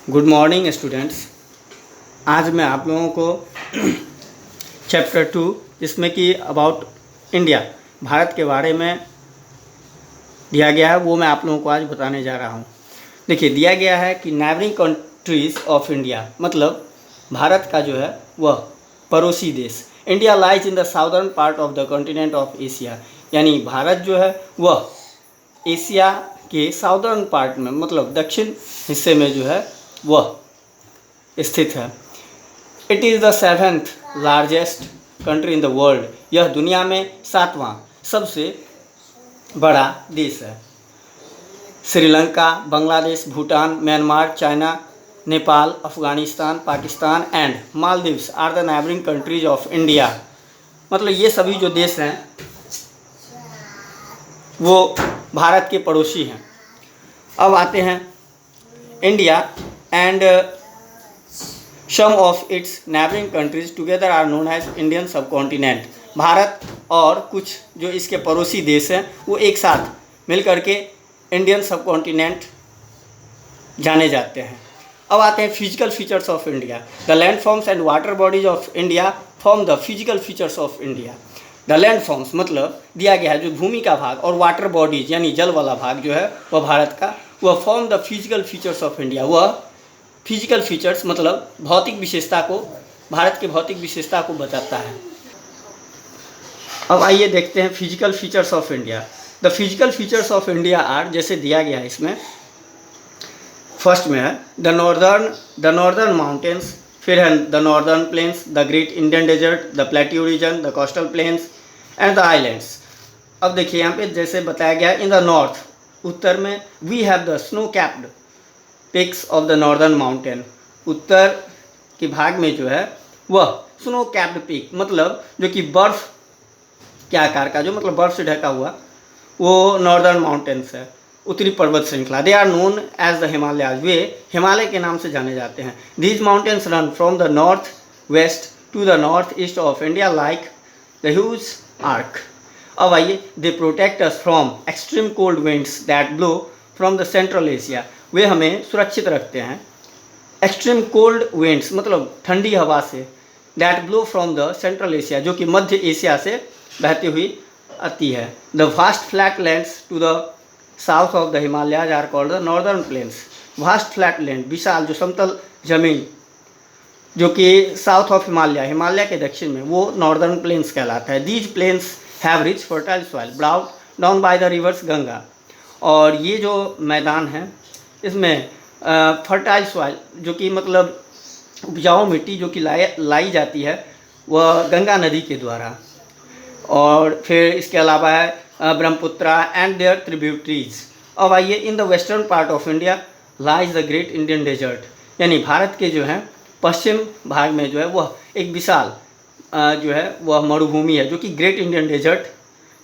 Good morning students. आज मैं आप लोगों को चैप्टर 2 जिसमें कि अबाउट इंडिया भारत के बारे में दिया गया है वो मैं आप लोगों को आज बताने जा रहा हूँ। देखिए, दिया गया है कि नेबरिंग कंट्रीज़ ऑफ इंडिया, मतलब भारत का जो है वह पड़ोसी देश। India lies in the southern part of the continent of Asia, यानी भारत जो है वह एशिया के साउदर्न पार्ट में, मतलब दक्षिण हिस्से में जो है वह स्थित है। It is the 7th largest country in the world. यह दुनिया में 7वां सबसे बड़ा देश है। Sri Lanka, Bangladesh, Bhutan, Myanmar, China, Nepal, Afghanistan, Pakistan and Maldives are the neighbouring countries of India. मतलब ये सभी जो देश हैं वो भारत के पड़ोसी हैं। अब आते हैं India and some of its neighbouring countries together are known as Indian subcontinent. Bharat और कुछ जो इसके पड़ोसी देश हैं वो एक साथ मिल करके इंडियन सबकॉन्टिनेंट जाने जाते हैं। अब आते हैं physical features of India. The landforms and water bodies of India form the physical features of India. The landforms मतलब दिया गया है जो भूमि का भाग, और वाटर बॉडीज यानी जल वाला भाग जो है वह भारत का, वह form the physical features of India. वह फिजिकल फीचर्स मतलब भौतिक विशेषता को, भारत के भौतिक विशेषता को बताता है। अब आइए देखते हैं physical features of India. The physical features of India are, जैसे दिया गया है इसमें, फर्स्ट में है द नॉर्दर्न माउंटेन्स, फिर है the northern plains, the great Indian desert, the plateau region, the coastal plains and the islands. अब देखिए यहाँ पे जैसे बताया गया इन द नॉर्थ, उत्तर में we have the snow capped peaks of the northern mountain. उत्तर के भाग में जो है वह स्नो कैप्ड पिक, मतलब जो कि बर्फ़ के आकार का, जो मतलब बर्फ़ से ढका हुआ, वो नॉर्दर्न माउंटेन्स है, उत्तरी पर्वत श्रृंखला। They are known as the Himalayas, वे हिमालय के नाम से जाने जाते हैं। These mountains run from the north west to the north east of India like the huge arc. अब आइए, they protect us from extreme cold winds that blow from the central Asia. वे हमें सुरक्षित रखते हैं एक्सट्रीम कोल्ड विंड्स मतलब ठंडी हवा से, that blow from the central Asia जो कि मध्य एशिया से बहती हुई आती है। The vast flat lands to the south of the Himalayas are called the northern plains. Vast flat land, विशाल जो समतल जमीन जो कि साउथ ऑफ हिमालय, हिमालय के दक्षिण में, वो नॉर्दर्न प्लेन्स कहलाता है। These plains have rich fertile soil brought down by the rivers Ganga. और ये जो मैदान है इसमें फर्टाइल सॉइल जो कि मतलब उपजाऊ मिट्टी जो कि लाई जाती है वह गंगा नदी के द्वारा। और फिर इसके अलावा है ब्रह्मपुत्रा एंड देयर ट्रिब्यूटरीज। अब आइए, in the western part of India lies the great Indian desert, यानी भारत के जो है पश्चिम भाग में जो है वह एक विशाल जो है वह मरुभूमि है जो कि ग्रेट इंडियन डेजर्ट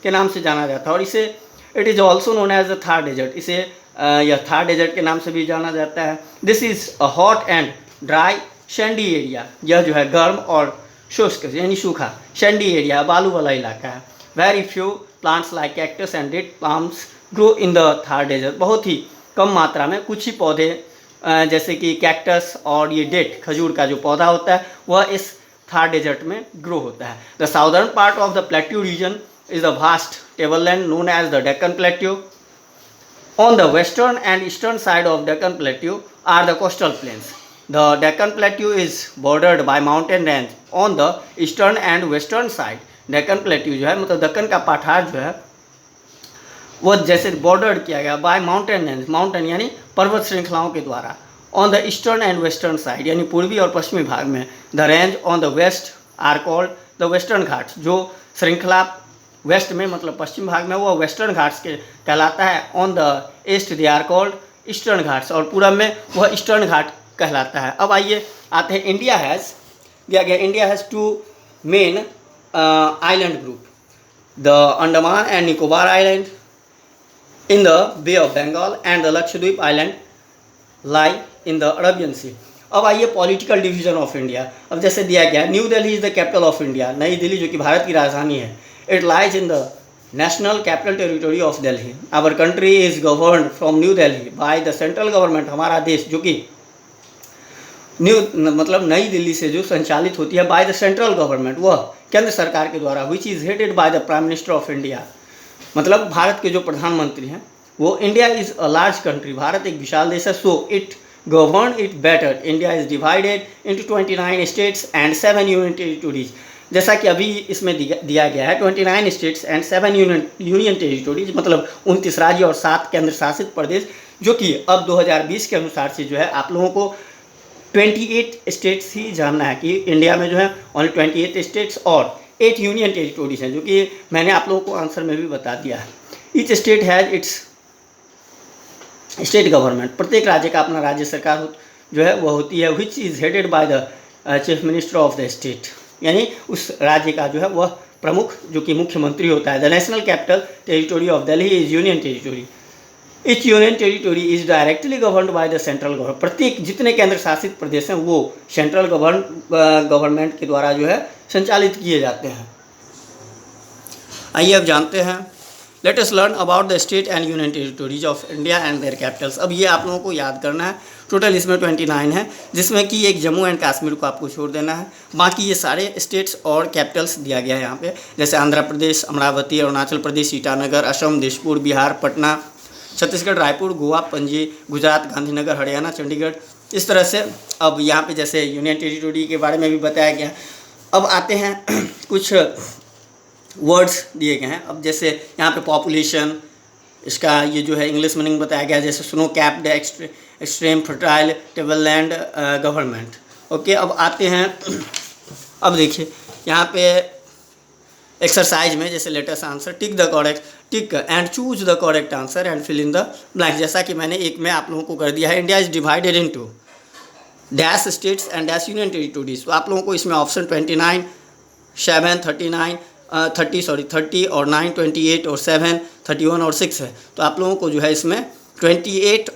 के नाम से जाना जाता है। और इसे it is also known as the Thar desert, इसे यह थार डेजर्ट के नाम से भी जाना जाता है। This is a hot and dry Sandy area. यह जो है गर्म और शुष्क यानी सूखा सैंडी एरिया, बालू वाला इलाका है। Very few plants like cactus and date palms grow in the Thar desert. बहुत ही कम मात्रा में कुछ ही पौधे जैसे कि कैक्टस और ये डेट, खजूर का जो पौधा होता है, वह इस थार डेजर्ट में ग्रो होता है। The southern part of the plateau reason is the vast tableland known as the Deccan Plateau. On the western and eastern side of Deccan Plateau are the coastal plains. The Deccan Plateau is bordered by mountain range on the eastern and western side. Deccan Plateau जो है मतलब दक्कन का पठार जो है वह जैसे border किया गया बाय माउंटेन रेंज, माउंटेन यानी पर्वत श्रृंखलाओं के द्वारा। On the eastern and western side यानी पूर्वी और पश्चिमी भाग में, the range on the west are called the Western Ghats. जो श्रृंखला वेस्ट में मतलब पश्चिम भाग में वह वेस्टर्न घाट्स के कहलाता है। On the east they are called Eastern Ghats, और पूरब में वह ईस्टर्न घाट कहलाता है। अब आइए आते हैं, इंडिया हैज़ दिया गया, India has 2 main island group, the Andaman and Nicobar island in the bay of Bengal and the Lakshadweep island lie in the Arabian sea. अब आइए पॉलिटिकल डिवीजन ऑफ इंडिया। अब जैसे दिया गया, new Delhi is the capital of India, नई दिल्ली जो कि भारत की राजधानी है। It lies in the national capital territory of Delhi. Our country is governed from New Delhi by the central government. हमारा देश जो कि मतलब नई दिल्ली से जो संचालित होती है बाय द सेंट्रल गवर्नमेंट, वह केंद्र सरकार के द्वारा, which is headed by the prime minister of India. मतलब भारत के जो प्रधानमंत्री हैं वो, India is a large country, Bharat एक विशाल देश है, so it govern it better, India is divided into 29 states and 7 union territories. जैसा कि अभी इसमें दिया गया है 29 स्टेट्स एंड 7 यूनियन टेरिटोरीज, मतलब 29 राज्य और 7 केंद्र शासित प्रदेश, जो कि अब 2020 के अनुसार से जो है आप लोगों को 28 स्टेट्स ही जानना है कि इंडिया में जो है ओनली 28 स्टेट्स और 8 यूनियन टेरिटोरीज हैं, जो कि मैंने आप लोगों को आंसर में भी बता दिया है। Each state has its state government, प्रत्येक राज्य का अपना राज्य सरकार जो है वह होती है, which is headed by the chief minister of the state, यानी उस राज्य का जो है वह प्रमुख जो कि मुख्यमंत्री होता है। The national capital territory of Delhi is union territory, etch union territory is directly governed by the central government, प्रत्येक जितने केंद्र शासित प्रदेश हैं वो सेंट्रल गवर्नमेंट के द्वारा जो है संचालित किए जाते हैं। आइए अब जानते हैं, let us learn about the state and union territories of India and there Capitals. अब ये आप लोगों को याद करना है, टोटल इसमें 29 है, जिसमें कि एक जम्मू एंड कश्मीर को आपको छोड़ देना है, बाकी ये सारे स्टेट्स और कैपिटल्स दिया गया है यहाँ पे, जैसे आंध्र प्रदेश, अमरावती, अरुणाचल प्रदेश, ईटानगर, असम, दिसपुर, बिहार, पटना, छत्तीसगढ़, रायपुर, गोवा, पणजी, गुजरात, गांधीनगर, हरियाणा, चंडीगढ़, इस तरह से। अब यहाँ पे जैसे यूनियन टेरिटोरी के बारे में भी बताया गया। अब आते हैं कुछ वर्ड्स दिए गए हैं। अब जैसे यहाँ पे पॉपुलेशन, इसका ये जो है इंग्लिश मीनिंग बताया गया, जैसे snow capped extreme fertile tableland government. Okay, अब आते हैं, अब देखिए यहाँ पे एक्सरसाइज में, जैसे latest answer tick and choose the correct answer and fill in the blank. जैसा कि मैंने एक में आप लोगों को कर दिया है, India is divided into dash states and dash union territories. तो आप लोगों को इसमें ऑप्शन 29, 7, 30 और 9, 28 और 7, 31 और 6 है। तो आप लोगों को जो है इसमें 28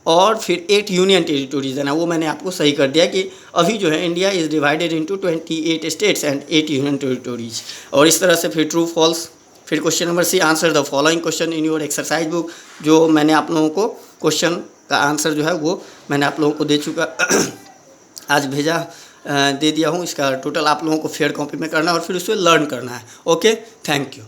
और फिर 8 यूनियन टेरिटोरीज है ना, वो मैंने आपको सही कर दिया कि अभी जो है India is divided into 28 states and 8 union territories. और इस तरह से फिर ट्रू फॉल्स। फिर question number C, answer the following question in your exercise book. जो मैंने आप लोगों को क्वेश्चन का आंसर जो है वो मैंने आप लोगों को दे चुका आज दे दिया हूँ। इसका टोटल आप लोगों को फेयर कॉपी में करना है और फिर उसे लर्न करना है। Okay, thank you.